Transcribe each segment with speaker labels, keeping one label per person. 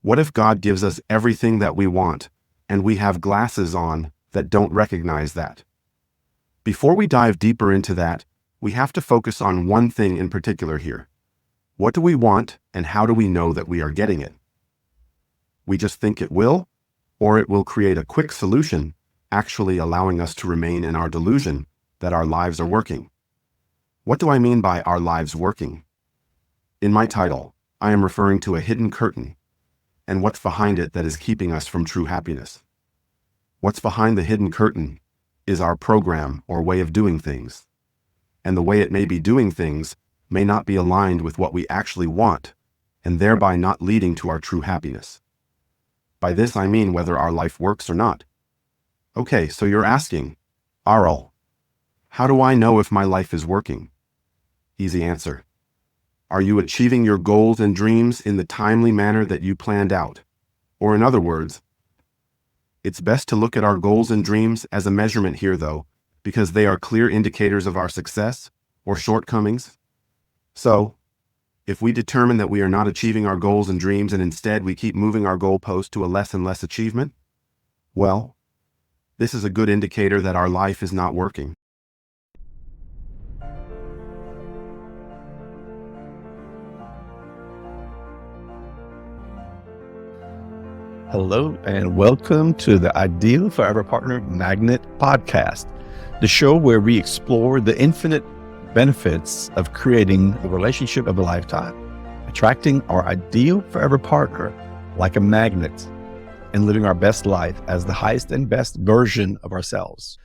Speaker 1: What if God gives us everything that we want, and we have glasses on that don't recognize that? Before we dive deeper into that, we have to focus on one thing in particular here. What do we want, and how do we know that we are getting it? We just think it will, or it will create a quick solution, actually allowing us to remain in our delusion that our lives are working. What do I mean by our lives working? In my title, I am referring to a hidden curtain, and what's behind it that is keeping us from true happiness. What's behind the hidden curtain is our program or way of doing things. And the way it may be doing things may not be aligned with what we actually want, and thereby not leading to our true happiness. By this I mean whether our life works or not. Okay, so you're asking, Arell, how do I know if my life is working? Easy answer. Are you achieving your goals and dreams in the timely manner that you planned out? Or in other words, it's best to look at our goals and dreams as a measurement here though, because they are clear indicators of our success or shortcomings. So, if we determine that we are not achieving our goals and dreams and instead we keep moving our goalpost to a less and less achievement, well, this is a good indicator that our life is not working.
Speaker 2: Hello and welcome to the Ideal Forever Partner Magnet Podcast, the show where we explore the infinite benefits of creating the relationship of a lifetime, attracting our ideal forever partner like a magnet, and living our best life as the highest and best version of ourselves.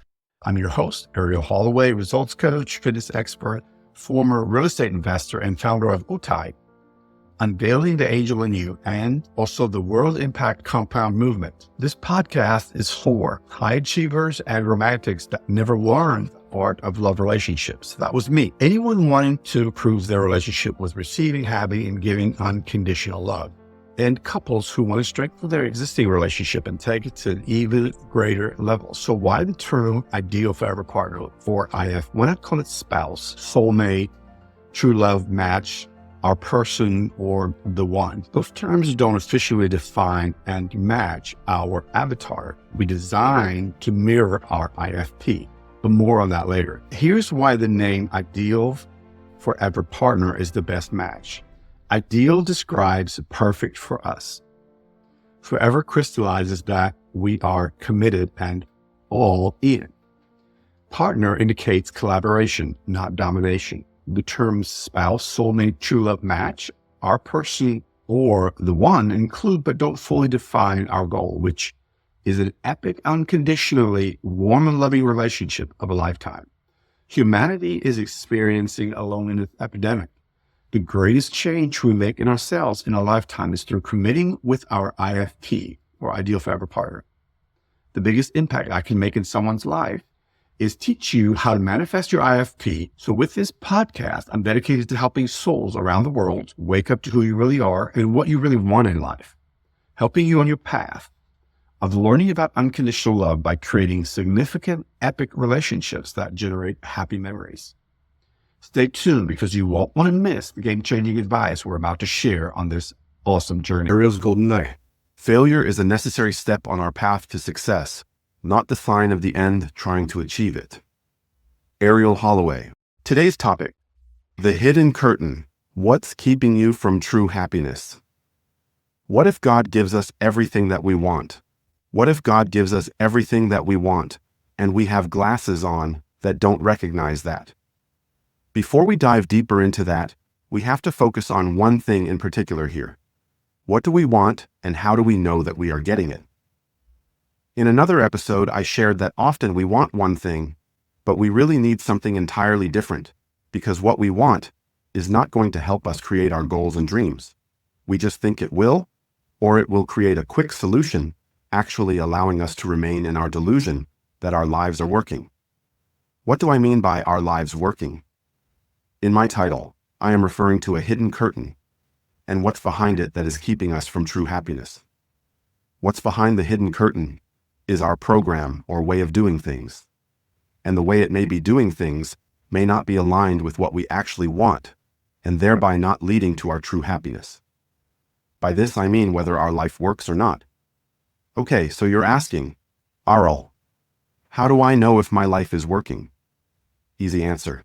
Speaker 2: I'm your host, Arell Holloway, results coach, fitness expert, former real estate investor, and founder of UTAIY, Unveiling the Angel in You, and also the World Impact Compound Movement. This podcast is for high achievers and romantics that never learned the art of love relationships. That was me. Anyone wanting to improve their relationship with receiving, having, and giving unconditional love. And couples who want to strengthen their existing relationship and take it to an even greater level. So why the term ideal forever partner for IF? Why not call it spouse, soulmate, true love match, our person, or the one? Those terms don't officially define and match our avatar. We design to mirror our IFP, but more on that later. Here's why the name Ideal Forever Partner is the best match. Ideal describes perfect for us. Forever crystallizes that we are committed and all in. Partner indicates collaboration, not domination. The terms spouse, soulmate, true love match, our person, or the one include but don't fully define our goal, which is an epic, unconditionally warm and loving relationship of a lifetime. Humanity is experiencing a loneliness epidemic. The greatest change we make in ourselves in a lifetime is through committing with our IFP, or Ideal Forever Partner. The biggest impact I can make in someone's life is teach you how to manifest your IFP. So with this podcast, I'm dedicated to helping souls around the world wake up to who you really are and what you really want in life, helping you on your path of learning about unconditional love by creating significant, epic relationships that generate happy memories. Stay tuned because you won't want to miss the game-changing advice we're about to share on this awesome journey.
Speaker 1: Arell's golden nugget. Failure is a necessary step on our path to success, not the sign of the end trying to achieve it. Arell Holloway. Today's topic, the hidden curtain. What's keeping you from true happiness? What if God gives us everything that we want? What if God gives us everything that we want, and we have glasses on that don't recognize that? Before we dive deeper into that, we have to focus on one thing in particular here. What do we want, and how do we know that we are getting it? In another episode, I shared that often we want one thing, but we really need something entirely different, because what we want is not going to help us create our goals and dreams. We just think it will, or it will create a quick solution, actually allowing us to remain in our delusion that our lives are working. What do I mean by our lives working? In my title, I am referring to a hidden curtain, and what's behind it that is keeping us from true happiness. What's behind the hidden curtain is our program or way of doing things. And the way it may be doing things may not be aligned with what we actually want, and thereby not leading to our true happiness. By this I mean whether our life works or not. Okay, so you're asking, Arell, how do I know if my life is working? Easy answer.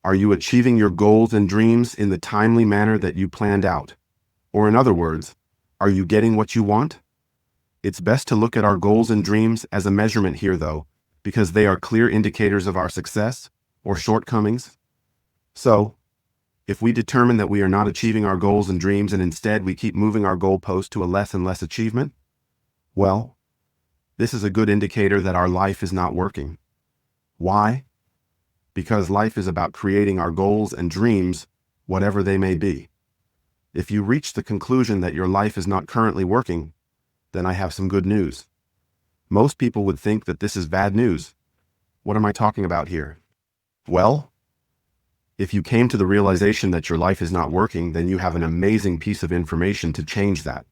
Speaker 1: Are you achieving your goals and dreams in the timely manner that you planned out? Or in other words, are you getting what you want? It's best to look at our goals and dreams as a measurement here though, because they are clear indicators of our success or shortcomings. So, if we determine that we are not achieving our goals and dreams and instead we keep moving our goalpost to a less and less achievement, well, this is a good indicator that our life is not working. Why? Because life is about creating our goals and dreams, whatever they may be. If you reach the conclusion that your life is not currently working, then I have some good news. Most people would think that this is bad news. What am I talking about here? Well, if you came to the realization that your life is not working, then you have an amazing piece of information to change that.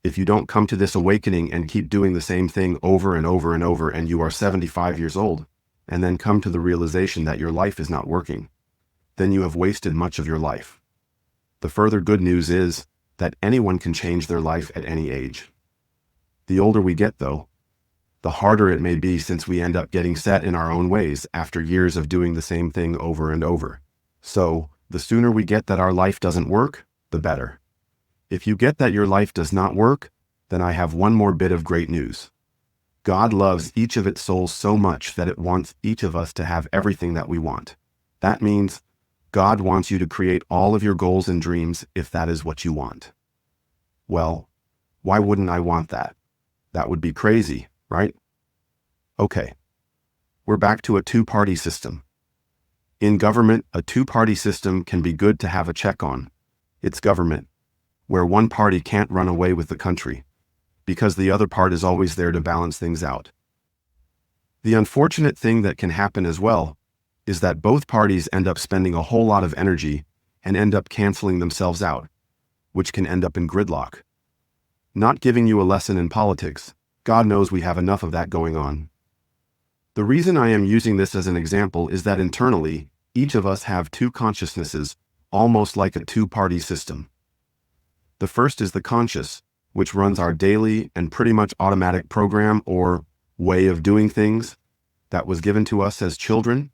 Speaker 1: If you don't come to this awakening and keep doing the same thing over and over and over, and you are 75 years old, and then come to the realization that your life is not working, then you have wasted much of your life. The further good news is that anyone can change their life at any age. The older we get, though, the harder it may be, since we end up getting set in our own ways after years of doing the same thing over and over. So, the sooner we get that our life doesn't work, the better. If you get that your life does not work, then I have one more bit of great news. God loves each of its souls so much that it wants each of us to have everything that we want. That means God wants you to create all of your goals and dreams if that is what you want. Well, why wouldn't I want that? That would be crazy, right? Okay, we're back to a two-party system. In government, a two-party system can be good to have a check on. It's government, where one party can't run away with the country, because the other part is always there to balance things out. The unfortunate thing that can happen as well is that both parties end up spending a whole lot of energy and end up canceling themselves out, which can end up in gridlock. Not giving you a lesson in politics, God knows we have enough of that going on. The reason I am using this as an example is that internally, each of us have two consciousnesses, almost like a two-party system. The first is the conscious, which runs our daily and pretty much automatic program or way of doing things that was given to us as children,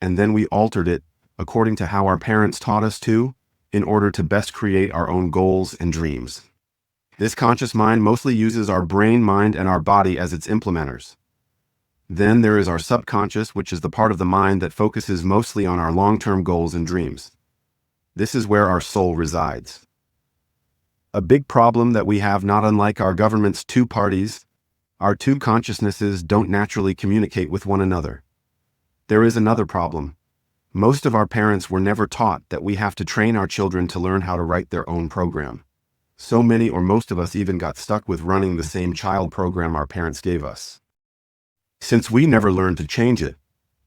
Speaker 1: and then we altered it according to how our parents taught us to, in order to best create our own goals and dreams. This conscious mind mostly uses our brain, mind, and our body as its implementers. Then there is our subconscious, which is the part of the mind that focuses mostly on our long-term goals and dreams. This is where our soul resides. A big problem that we have, not unlike our government's two parties, our two consciousnesses don't naturally communicate with one another. There is another problem. Most of our parents were never taught that we have to train our children to learn how to write their own program. So many or most of us even got stuck with running the same child program our parents gave us. Since we never learned to change it,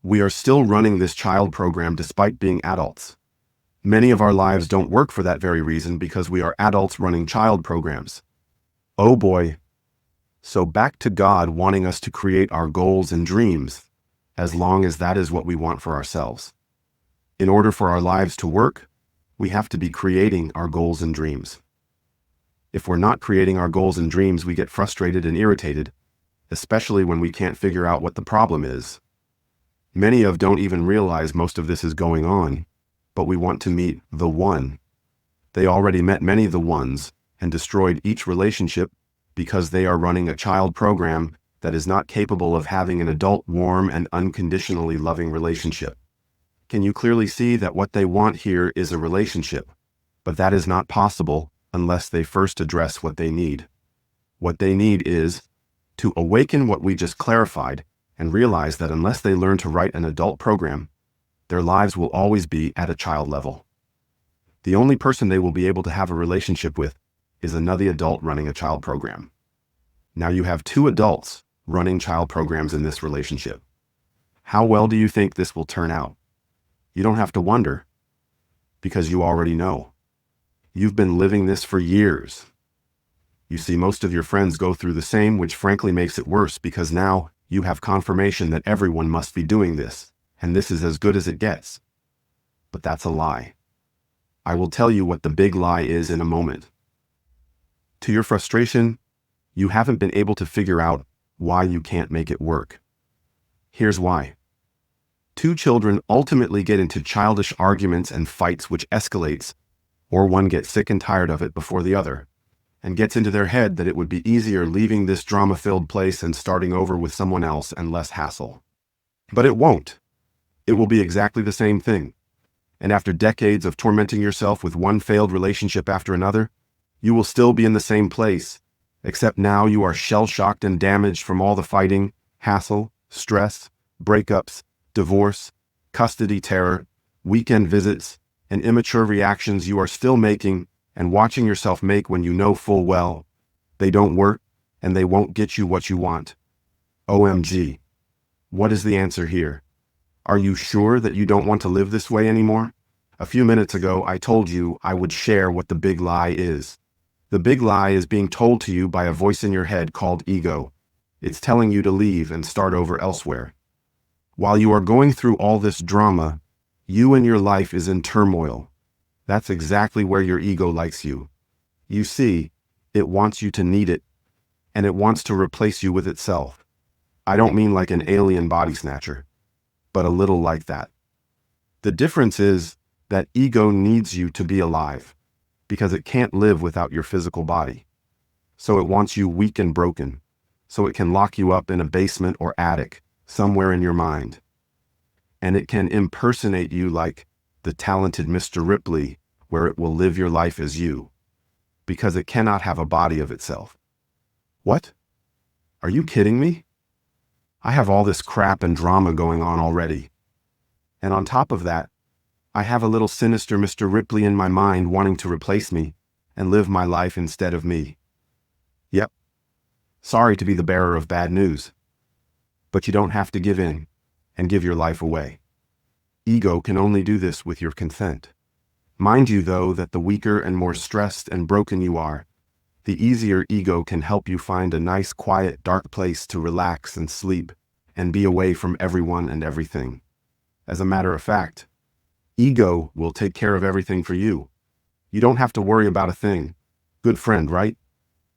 Speaker 1: we are still running this child program despite being adults. Many of our lives don't work for that very reason, because we are adults running child programs. Oh boy. So back to God wanting us to create our goals and dreams, as long as that is what we want for ourselves. In order for our lives to work, we have to be creating our goals and dreams. If we're not creating our goals and dreams, we get frustrated and irritated, especially when we can't figure out what the problem is. Many of don't even realize most of this is going on, but we want to meet the one. They already met many of the ones and destroyed each relationship because they are running a child program that is not capable of having an adult, warm, and unconditionally loving relationship. Can you clearly see that what they want here is a relationship? But that is not possible unless they first address what they need. What they need is to awaken what we just clarified and realize that unless they learn to write an adult program, their lives will always be at a child level. The only person they will be able to have a relationship with is another adult running a child program. Now you have two adults running child programs in this relationship. How well do you think this will turn out? You don't have to wonder, because you already know. You've been living this for years. You see, most of your friends go through the same, which frankly makes it worse, because now you have confirmation that everyone must be doing this, and this is as good as it gets. But that's a lie. I will tell you what the big lie is in a moment. To your frustration, you haven't been able to figure out why you can't make it work. Here's why. Two children ultimately get into childish arguments and fights which escalates, or one gets sick and tired of it before the other, and gets into their head that it would be easier leaving this drama-filled place and starting over with someone else and less hassle. But it won't. It will be exactly the same thing. And after decades of tormenting yourself with one failed relationship after another, you will still be in the same place, except now you are shell-shocked and damaged from all the fighting, hassle, stress, breakups, divorce, custody terror, weekend visits, and immature reactions you are still making and watching yourself make when you know full well they don't work and they won't get you what you want. OMG. What is the answer here? Are you sure that you don't want to live this way anymore? A few minutes ago, I told you I would share what the big lie is. The big lie is being told to you by a voice in your head called ego. It's telling you to leave and start over elsewhere. While you are going through all this drama, you and your life is in turmoil. That's exactly where your ego likes you. You see, it wants you to need it, and it wants to replace you with itself. I don't mean like an alien body snatcher, but a little like that. The difference is that ego needs you to be alive, because it can't live without your physical body. So it wants you weak and broken, so it can lock you up in a basement or attic, somewhere in your mind. And it can impersonate you like the talented Mr. Ripley, where it will live your life as you, because it cannot have a body of itself. What? Are you kidding me? I have all this crap and drama going on already. And on top of that, I have a little sinister Mr. Ripley in my mind wanting to replace me and live my life instead of me. Yep. Sorry to be the bearer of bad news. But you don't have to give in and give your life away. Ego can only do this with your consent. Mind you, though, that the weaker and more stressed and broken you are, the easier ego can help you find a nice, quiet, dark place to relax and sleep and be away from everyone and everything. As a matter of fact, ego will take care of everything for you. You don't have to worry about a thing. Good friend, right?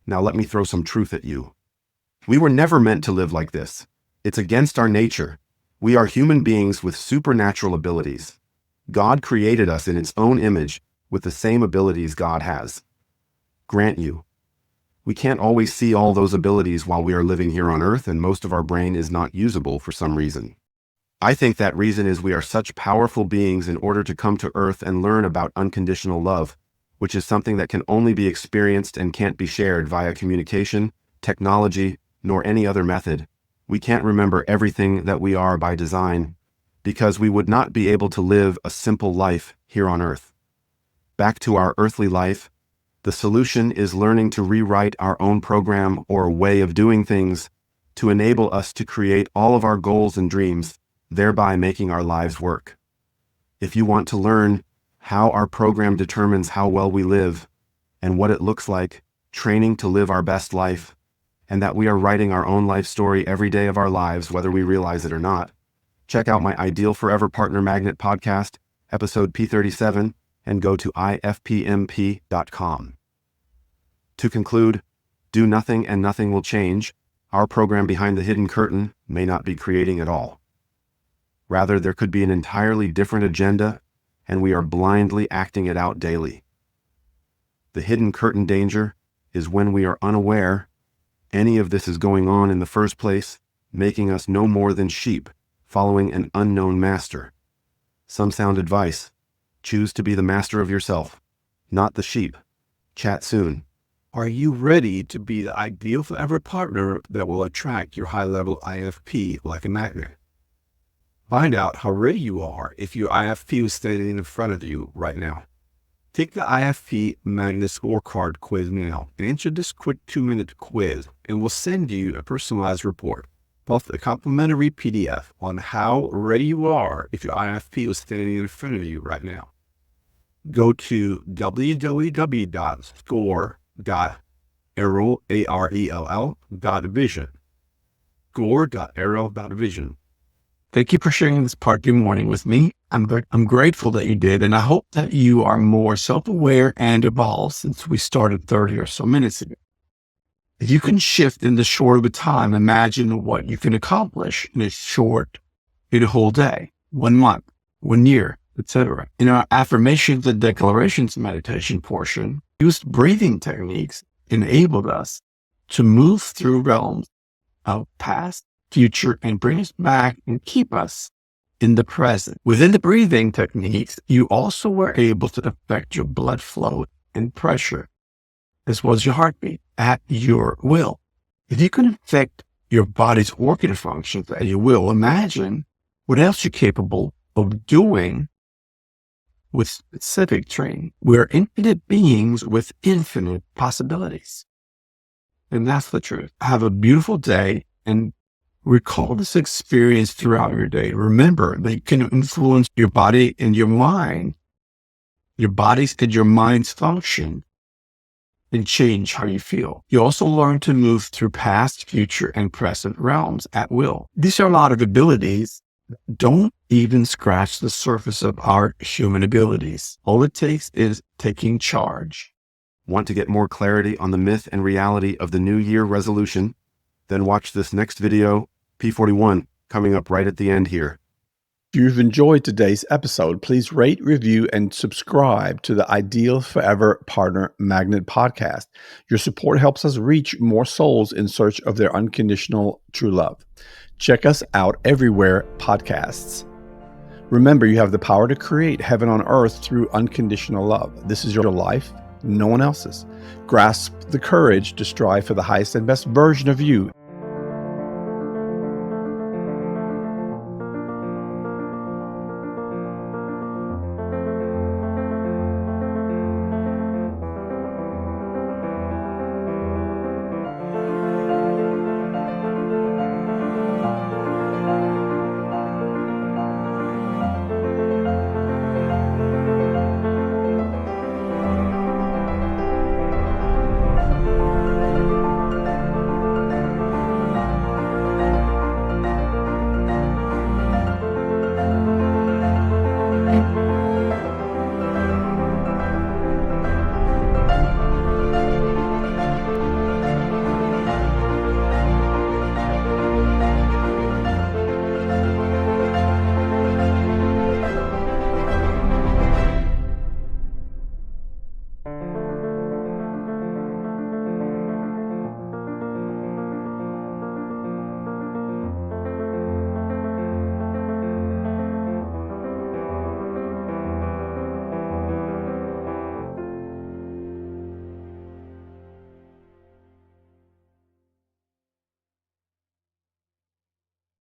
Speaker 1: Now let me throw some truth at you. We were never meant to live like this. It's against our nature. We are human beings with supernatural abilities. God created us in its own image with the same abilities God has. Grant you, we can't always see all those abilities while we are living here on Earth, and most of our brain is not usable for some reason. I think that reason is we are such powerful beings in order to come to Earth and learn about unconditional love, which is something that can only be experienced and can't be shared via communication, technology, nor any other method. We can't remember everything that we are by design, because we would not be able to live a simple life here on Earth. Back to our earthly life, the solution is learning to rewrite our own program or way of doing things to enable us to create all of our goals and dreams, thereby making our lives work. If you want to learn how our program determines how well we live and what it looks like, training to live our best life, and that we are writing our own life story every day of our lives, whether we realize it or not, check out my Ideal Forever Partner Magnet podcast, episode P47, and go to ifpmp.com. To conclude, do nothing and nothing will change. Our program behind the hidden curtain may not be creating at all. Rather, there could be an entirely different agenda, and we are blindly acting it out daily. The hidden curtain danger is when we are unaware any of this is going on in the first place, making us no more than sheep following an unknown master. Some sound advice: choose to be the master of yourself, not the sheep. Chat soon.
Speaker 3: Are you ready to be the ideal forever partner that will attract your high-level IFP like a magnet? Find out how ready you are if your IFP is standing in front of you right now. Take the IFP Magnet Scorecard quiz now and answer this quick 2-minute quiz, and we'll send you a personalized report, plus a complimentary PDF on how ready you are if your IFP is standing in front of you right now. Go to www.score.arell.vision. Score.arell.vision. Thank you for sharing this part of your morning with me. I'm grateful that you did, and I hope that you are more self-aware and evolved since we started 30 or so minutes ago. If you can shift in the short of a time, imagine what you can accomplish in a whole day, 1 month, 1 year, etc. In our affirmations and declarations meditation portion, used breathing techniques enabled us to move through realms of past, future, and bring us back and keep us in the present. Within the breathing techniques, you also were able to affect your blood flow and pressure, as well as your heartbeat, at your will. If you can affect your body's organ functions at your will, imagine what else you're capable of doing with specific training. We're infinite beings with infinite possibilities. And that's the truth. Have a beautiful day and recall this experience throughout your day. Remember that you can influence your body and your mind, your body's and your mind's function, and change how you feel. You also learn to move through past, future, and present realms at will. These are a lot of abilities that don't even scratch the surface of our human abilities. All it takes is taking charge.
Speaker 1: Want to get more clarity on the myth and reality of the New Year resolution? Then watch this next video, P41, coming up right at the end here.
Speaker 2: If you've enjoyed today's episode, please rate, review, and subscribe to the Ideal Forever Partner Magnet podcast. Your support helps us reach more souls in search of their unconditional true love. Check us out everywhere podcasts. Remember, you have the power to create heaven on earth through unconditional love. This is your life, no one else's. Grasp the courage to strive for the highest and best version of you